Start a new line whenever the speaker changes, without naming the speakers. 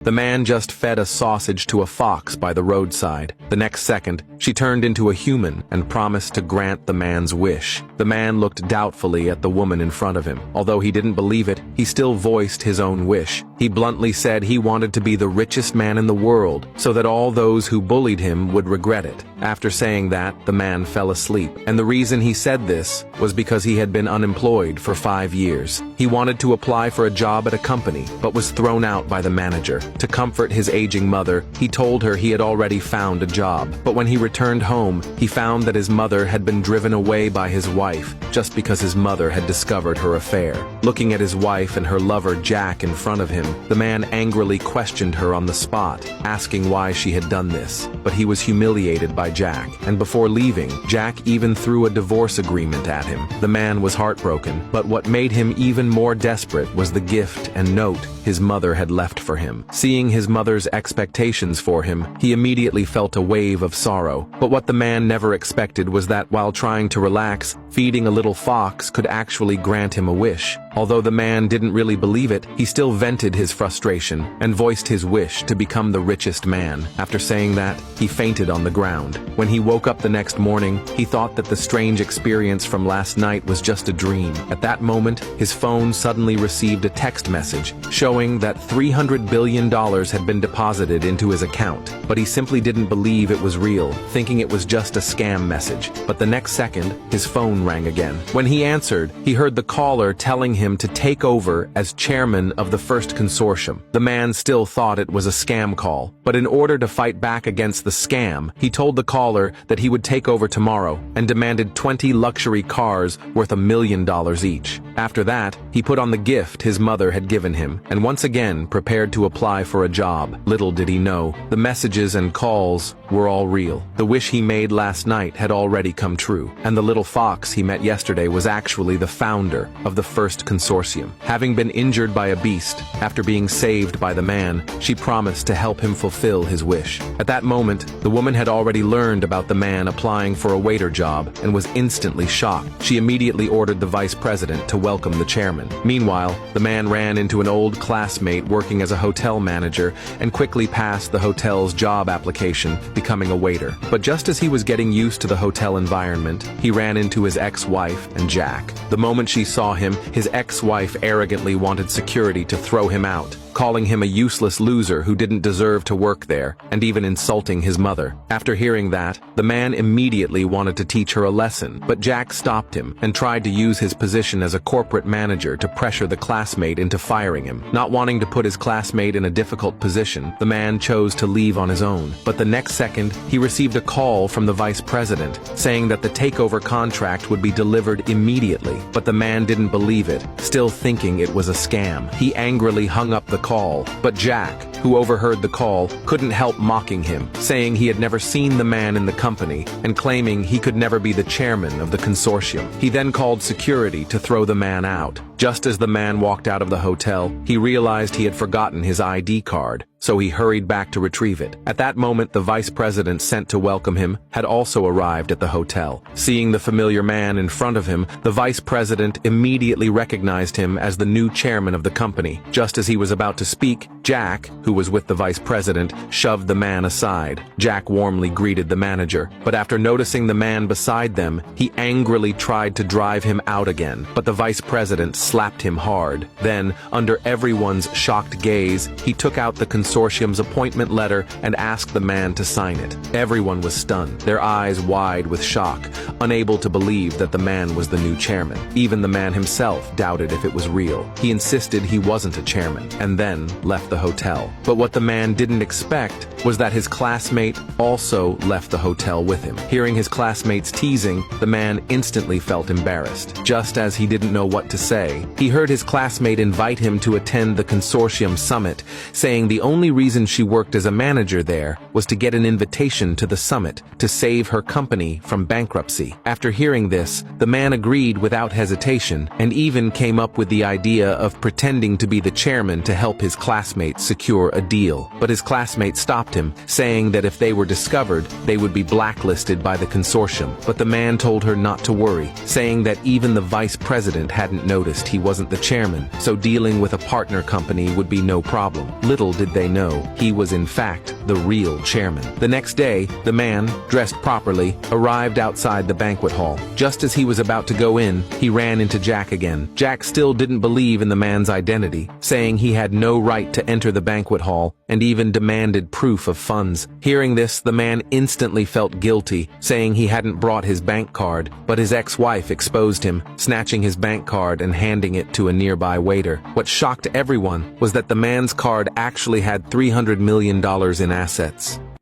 The man just fed a sausage to a fox by the roadside. The next second, she turned into a human and promised to grant the man's wish. The man looked doubtfully at the woman in front of him. Although he didn't believe it, he still voiced his own wish. He bluntly said he wanted to be the richest man in the world, so that all those who bullied him would regret it. After saying that, the man fell asleep, and the reason he said this was because he had been unemployed for 5 years. He wanted to apply for a job at a company, but was thrown out by the manager. To comfort his aging mother, he told her he had already found a job. But when he returned home, he found that his mother had been driven away by his wife, just because his mother had discovered her affair. Looking at his wife and her lover Jack in front of him, the man angrily questioned her on the spot, asking why she had done this. But he was humiliated by Jack, and before leaving, Jack even threw a divorce agreement at him. The man was heartbroken, but what made him even more desperate was the gift and note his mother had left for him. Seeing his mother's expectations for him, he immediately felt a wave of sorrow. But what the man never expected was that while trying to relax, feeding a little fox could actually grant him a wish. Although the man didn't really believe it, he still vented his frustration and voiced his wish to become the richest man. After saying that, he fainted on the ground. When he woke up the next morning, he thought that the strange experience from last night was just a dream. At that moment, his phone suddenly received a text message showing that $300 billion had been deposited into his account. But he simply didn't believe it was real, thinking it was just a scam message. But the next second, his phone rang again. When he answered, he heard the caller telling him to take over as chairman of the first consortium. The man still thought it was a scam call, but in order to fight back against the scam, he told the caller that he would take over tomorrow and demanded 20 luxury cars worth $1 million each. After that, he put on the gift his mother had given him and once again prepared to apply for a job. Little did he know, the messages and calls were all real. The wish he made last night had already come true, and the little fox he met yesterday was actually the founder of the first consortium. Having been injured by a beast, after being saved by the man, she promised to help him fulfill his wish. At that moment, the woman had already learned about the man applying for a waiter job and was instantly shocked. She immediately ordered the vice president to welcome the chairman. Meanwhile, the man ran into an old classmate working as a hotel manager and quickly passed the hotel's job application, becoming a waiter. But just as he was getting used to the hotel environment, he ran into his ex-wife and Jack. The moment she saw him, his ex-wife arrogantly wanted security to throw him out, calling him a useless loser who didn't deserve to work there, and even insulting his mother. After hearing that, the man immediately wanted to teach her a lesson, but Jack stopped him and tried to use his position as a corporate manager to pressure the classmate into firing him. Not wanting to put his classmate in a difficult position, the man chose to leave on his own. But the next second, he received a call from the vice president, saying that the takeover contract would be delivered immediately. But the man didn't believe it, still thinking it was a scam. He angrily hung up the call, but Jack, who overheard the call, couldn't help mocking him, saying he had never seen the man in the company and claiming he could never be the chairman of the consortium. He then called security to throw the man out. Just as the man walked out of the hotel, he realized he had forgotten his ID card, so he hurried back to retrieve it. At that moment, the vice president sent to welcome him had also arrived at the hotel. Seeing the familiar man in front of him, the vice president immediately recognized him as the new chairman of the company. Just as he was about to speak, Jack, who was with the vice president, shoved the man aside. Jack warmly greeted the manager, but after noticing the man beside them, he angrily tried to drive him out again, but the vice president slapped him hard. Then, under everyone's shocked gaze, he took out the consortium's appointment letter and asked the man to sign it. Everyone was stunned, their eyes wide with shock, unable to believe that the man was the new chairman. Even the man himself doubted if it was real. He insisted he wasn't a chairman, and then left the hotel. But what the man didn't expect was that his classmate also left the hotel with him. Hearing his classmates teasing, the man instantly felt embarrassed. Just as he didn't know what to say, he heard his classmate invite him to attend the consortium summit, saying the only reason she worked as a manager there was to get an invitation to the summit to save her company from bankruptcy. After hearing this, the man agreed without hesitation and even came up with the idea of pretending to be the chairman to help his classmate secure a deal. But his classmate stopped stopped him, saying that if they were discovered, they would be blacklisted by the consortium. But the man told her not to worry, saying that even the vice president hadn't noticed he wasn't the chairman, so dealing with a partner company would be no problem. Little did they know, he was in fact the real chairman. The next day, the man, dressed properly, arrived outside the banquet hall. Just as he was about to go in, he ran into Jack again. Jack still didn't believe in the man's identity, saying he had no right to enter the banquet hall, and even demanded proof of funds. Hearing this, the man instantly felt guilty, saying he hadn't brought his bank card, but his ex-wife exposed him, snatching his bank card and handing it to a nearby waiter. What shocked everyone was that the man's card actually had $300 million in assets.